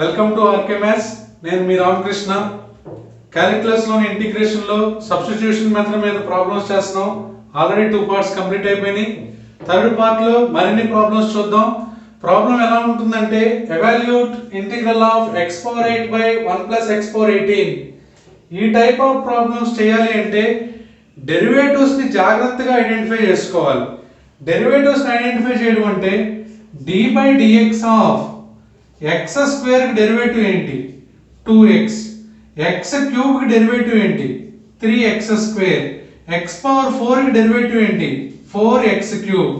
Welcome to RKMS. నేను మీ రామకృష్ణ. క్యాలిక్యులస్లోని ఇంటిగ్రేషన్లో సబ్స్టిట్యూషన్ మెథడ్ మీద ప్రాబ్లమ్స్ చేస్తున్నాం. ఆల్రెడీ 2 పార్ట్స్ కంప్లీట్ అయిపోయినాయి. థర్డ్ పార్ట్లో మరిన్ని ప్రాబ్లమ్స్ చూద్దాం. ప్రాబ్లం ఎలా ఉంటుందంటే evaluate integral of x power 8 by 1 plus x power 18. ఈ టైప్ ఆఫ్ ప్రాబ్లమ్స్ చేయాలి అంటే డెరివేటివ్స్ని జాగ్రత్తగా ఐడెంటిఫై చేసుకోవాలి. డెరివేటివ్స్ని ఐడెంటిఫై చేయడం అంటే d by dx of x square కి డెరివేటివ్ ఏంటి 2x, x క్యూబ్ కి డెరివేటివ్ ఏంటి 3x స్క్వేర్, x పవర్ 4 కి డెరివేటివ్ ఏంటి 4x క్యూబ్.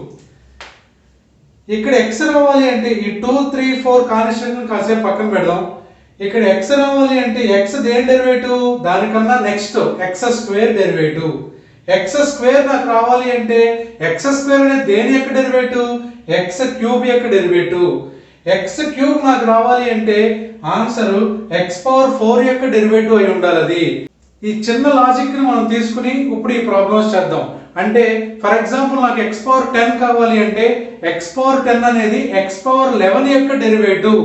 ఇక్కడ x రావాలి అంటే ఈ 2 3 4 కాన్స్టెంట్ కాసేపు పక్కన పెడదాం. ఇక్కడ x రావాలి అంటే x దేని డెరివేటివ్, దానికన్నా next x square derivative. x square నాకు రావాలి అంటే x స్క్వేర్ అనేది దేని యొక్క డెరివేటివ్, x క్యూబ్ యొక్క డెరివేటివ్. x క్యూబ్ నాకు రావాలి అంటే ఆన్సర్ x పవర్ 4 యొక్క డెరివేటివ్ అయి ఉండాలి. అది ఈ చిన్న లాజిక్ ని మనం తీసుకుని ఇప్పుడు ఈ ప్రాబ్లమ్స్ చేద్దాం. అంటే ఫర్ ఎగ్జాంపుల్ నాకు x పవర్ 10 కావాలి అంటే x పవర్ 10 అనేది x పవర్ 11 యొక్క డెరివేటివ్.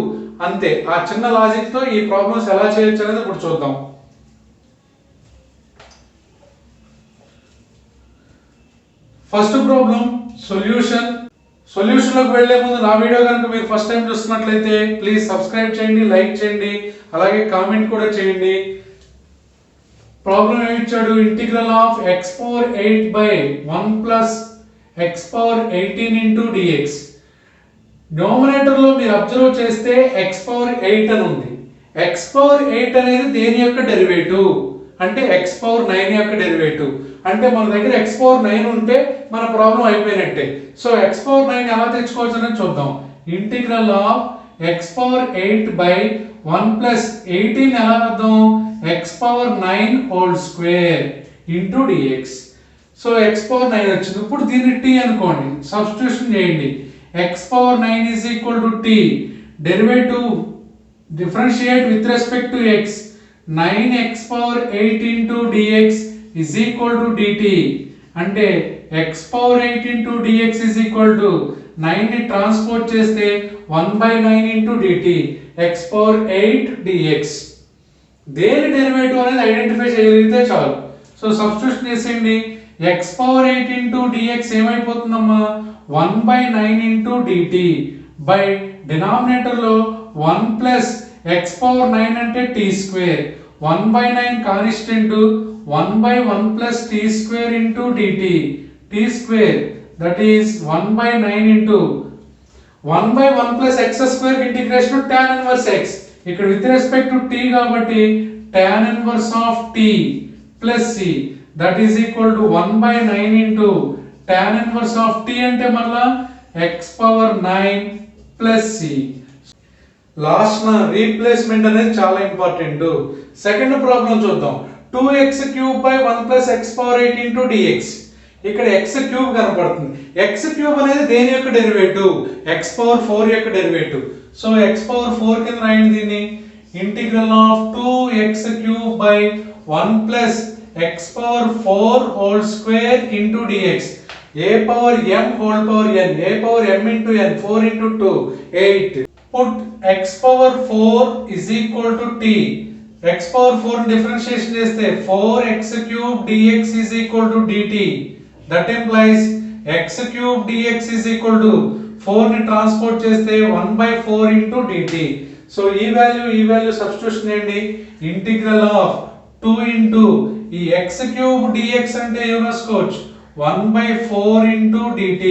అంతే. ఆ చిన్న లాజిక్ తో ఈ ప్రాబ్లమ్స్ ఎలా చేయొచ్చు అనేది ఇప్పుడు చూద్దాం. First problem solution. సొల్యూషన్లోకి వెళ్లే ముందు నా వీడియో కనుక మీరు ఫస్ట్ టైం చూస్తున్నట్లయితే ప్లీజ్ సబ్స్క్రైబ్ చేయండి, లైక్ చేయండి, అలాగే కామెంట్ కూడా చేయండి. ప్రాబ్లం ఏమి ఇచ్చాడు, integral of x power 8 by 1 plus x power 18 into dx. Numerator లో మీరు అబ్జర్వ్ చేస్తే x పవర్ 8 అని ఉంది. x పవర్ 8 అనేది దేని యొక్క డెరివేటివ్ అంటే x పవర్ 9 యొక్క డెరివేటివ్. అంటే మన దగ్గర x పవర్ 9 ఉంటే మన ప్రాబ్లం అయిపోయినట్టే. సో x పవర్ 9 ఎలా తెచ్చుకోవచ్చు అనేది చూద్దాం. Integral of x power 8 by 1 plus 18 ఎలా రాద్దాం, x power 9 whole square into dx. So x power 9 వచ్చింది. ఇప్పుడు దీన్ని t అనుకోండి, సబ్స్టిట్యూషన్ చేయండి. x power 9 is equal to t, derivative differentiate with respect to x, 9x power 8 into dx is equal to dt. అంటే x power 8 into dx is equal to 9 ని transport చేస్తే 1 by 9 into dt, x power 8 dx. దేని derivative అనేది identify చేయగలిగితే చాలు. So substitution చేసేయండి. x power 8 into dx ఏమైపోతుందమ్మా 1 by 9 into dt by denominator లో 1 plus x power 9 అంటే t square, 1 by 9 constant, 1 by 1 plus t square into dt, t square that is 1 by 9 into 1 by 1 plus x square integration of tan inverse x. ఇక్కడ with respect to t కాబట్టి tan inverse of t plus c that is equal to 1 by 9 into tan inverse of t అంటే మళ్ళా x power 9 plus c. Last నా replacement అనేది చాలా important. Second problem చూద్దాం. 2x cube by 1 plus x power 8 into dx. ఇక్కడ x cube కనపడుతుంది. x cube అనేది దేని యొక్క డెరివేటివ్, x పవర్ 4 యొక్క డెరివేటివ్. సో x పవర్ 4 కింద రాయండి దీన్ని. Integral of 2x cube by 1 plus x power 4 whole square into dx. a power m whole power n, a power m into n, 4 into 2 8. Put x power 4 is equal to t. x power 4 differentiation చేస్తే 4x cube dx is equal to dt. That implies x cube dx is equal to 4 ని transport చేస్తే 1 by 4 into dt. So ఈ value substitution చేయండి. Integral of 2 into ఈ x cube dx అంటే ఏం రాసుకోవచ్చు 1 by 4 into dt.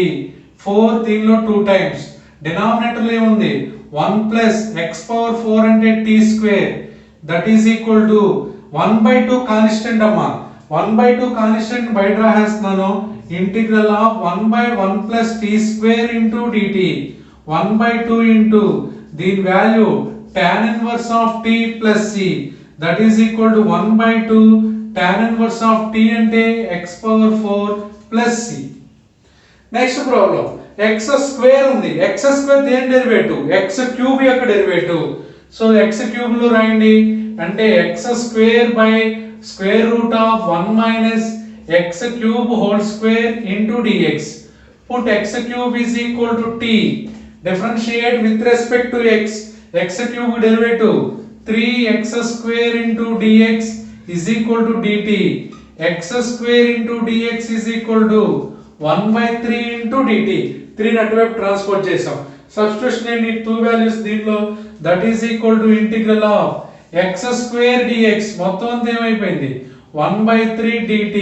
4 దీనిలో 2 times, denominator లో ఏముంది 1 plus x power 4 అంటే t square that is equal to 1 by 2 constant అమ్మా. 1 by 2 కాన్స్టెంట్ బయట రాసేస్తున్నాను. Integral of 1 by 1 plus t square into dt, 1 by 2 into దీని value tan inverse of t plus c that is equal to 1 by 2 tan inverse of t అంటే x power 4 plus c. Next problem x square ఉంది. x square దేని derivative, x cube యొక్క derivative. So x cube లో రాయండి. అంటే x square by square root of 1 minus x cube whole square into dx. Put x cube is equal to t. Differentiate with respect to x. x cube derivative 3x square into dx is equal to dt. x square into dx is equal to 1/3 into dt. 3 అటువైపు transport చేసాం. Substitution ఏంటి? 2 values దీనిలో, that is equal to integral of x square dx మొత్తం అంతా ఏమైపోయింది 1/3 dt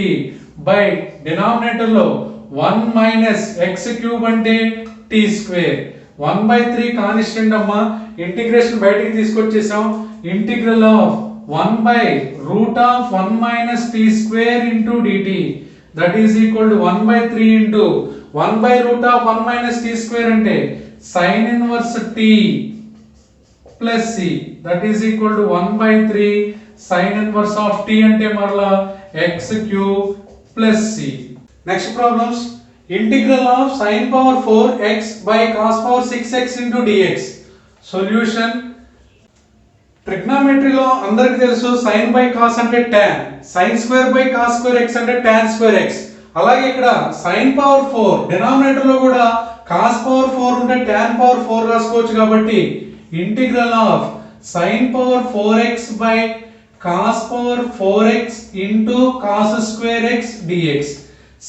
by denominator లో 1 minus x cube అంటే t square. 1/3 constant అమ్మా, ఇంటిగ్రేషన్ బయటికి తీసుకొచ్చేసాం. Integral of 1/√1 minus t square into dt that is equal to 1/3 into 1/√1 minus t square అంటే sin inverse t plus c that is equal to 1/3 sin inverse of t అంటే మరలా x cube plus c. Next problems. Integral of sin power 4x by cos power 6x into dx. Solution. ట్రిగ్నామెట్రీలో అందరికి తెలుసు sin by cos అంటే tan, sin square by cos square x అంటే tan square x. అలాగే ఇక్కడ sin power 4 denominator లో కూడా cos power 4 ఉంటే tan power 4 రాసుకోవచ్చు. కాబట్టి integral of sin power 4x by cos power 4x into cos square x dx.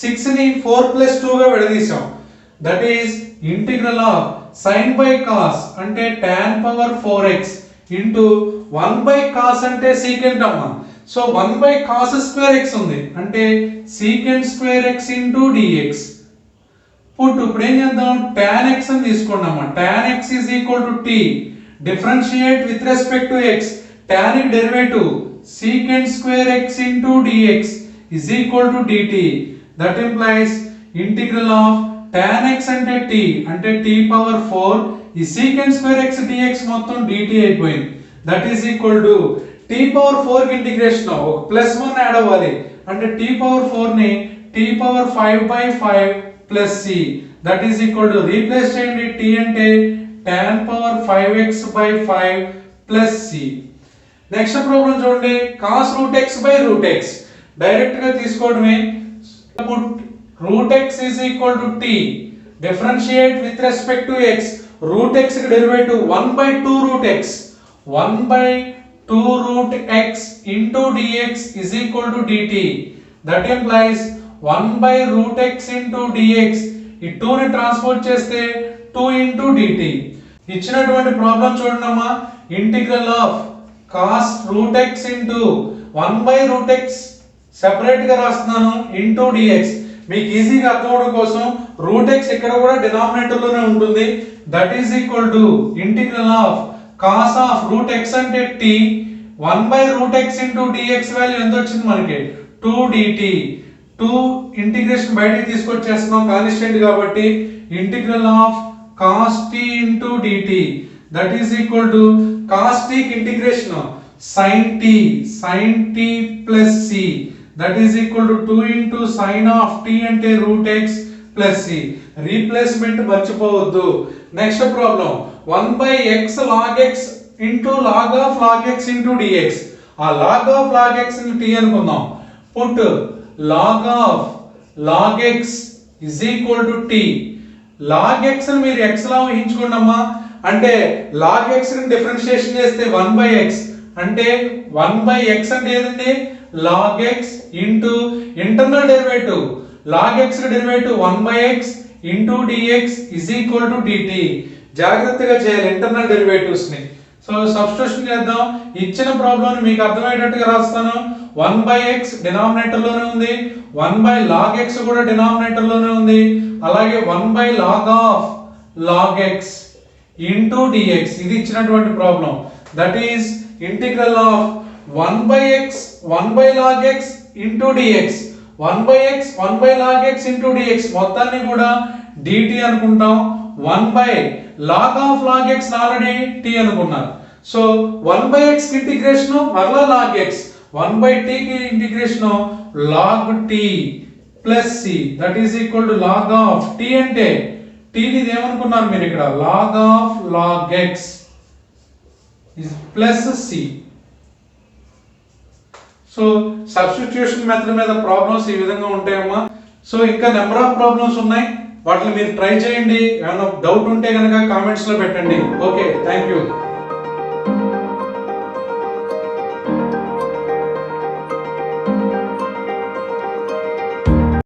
6 ని 4 plus 2 గా విడదీసాం. That is integral of sin by cos అంటే tan power 4x into 1 by cos అంటే secant అమ్మా. So 1 by cos square x ఉంది అంటే secant square x into dx. ఇప్పుడు ఏం చేద్దాం? tan x అని తీసుకోండి అమ్మా. tan x is equal to t. Differentiate with respect to x. tan కి derivative secant square x into dx is equal to dt. That implies integral of tan x అంటే t అంటే t power 4 ఈ secant square x dx మొత్తం dt అయిపోయింది. That is equal to t power 4 కి integration ఒక plus 1 add అవ్వాలి అంటే t power 4 ని t power 5/5 plus c that is equal to replace చేయండి. t అంటే tan power 5x/5 plus c. Next problem చూడండి. cos root x by root x direct గా తీసుకోవడమే. put root x is equal to t. Differentiate with respect to x. root x కి derivative 1/2 root x. 1/2 root x into dx is equal to dt. That implies 1/root x into dx. ఈ 2 ని transport చేస్తే 2 into dt. ఇచ్చినటువంటి problem చూడండి అమ్మా. Integral of cos root x into 1/root x separate గా రాస్తున్నాను into dx. మీకు ఈజీగా అర్థం అవడం కోసం రూట్ x ఇక్కడ కూడా డినామినేటర్ లోనే ఉంటుంది. That is equal to integral of cos of root x అంటే t 1/√x into dx value ఎంత వచ్చింది మనకి 2 dt. 2 ఇంటిగ్రేషన్ బయటికి తీసుకొచ్చేస్తున్నాం కాన్స్టెంట్ కాబట్టి integral of cos t into dt that is equal to cos t కి integration sin t plus c that is equal to 2 into sin of t అంటే root x plus c. Replacement మర్చిపోవద్దు. Next problem 1/x log x into log of log x into dx. ఆ log of log x ని t అనుకుందాం. put log of log x is equal to t. log x ని మీరు x లా ఊహించుకోండి అమ్మా. అంటే log x ని differentiation చేస్తే 1/x అంటే 1/x అంటే ఏదండి log x into internal derivative log x derivative 1/x into dx is equal to dt. జాగ్రత్తగా చేయాలి ఇంటర్నల్ డెరివేటివ్స్ ని. సో సబ్స్టిట్యూషన్ చేద్దాం. ఇచ్చిన ప్రాబ్లం మీకు అర్థమయ్యేటట్టుగా రాస్తాను. 1/x డినామినేటర్ లోనే ఉంది, 1/log x కూడా డినామినేటర్ లోనే ఉంది, అలాగే 1/log of log x into dx ఇది ఇచ్చినటువంటి problem. That is integral of 1/x 1/log x into dx 1/x 1/log x into dx మొత్తాన్ని కూడా dt అనుకుంటాం. 1/log of log x already t అనుకున్నారు. సో 1/x కి ఇంటిగ్రేషన్ మరలా log x, 1/t కి integration log t plus c that is equal to log of t అంటే t ని ఏమనుకున్నారు మీరు ఇక్కడ log of log x is plus c. So substitution method మీద ప్రాబ్లమ్స్ ఈ విధంగా ఉంటాయమ్మా. సో ఇంకా నెంబర్ ఆఫ్ ప్రాబ్లమ్స్ ఉన్నాయి, వాటిని మీరు ట్రై చేయండి. ఏమైనా డౌట్ ఉంటే కనుక కామెంట్స్ లో పెట్టండి. Okay, thank you.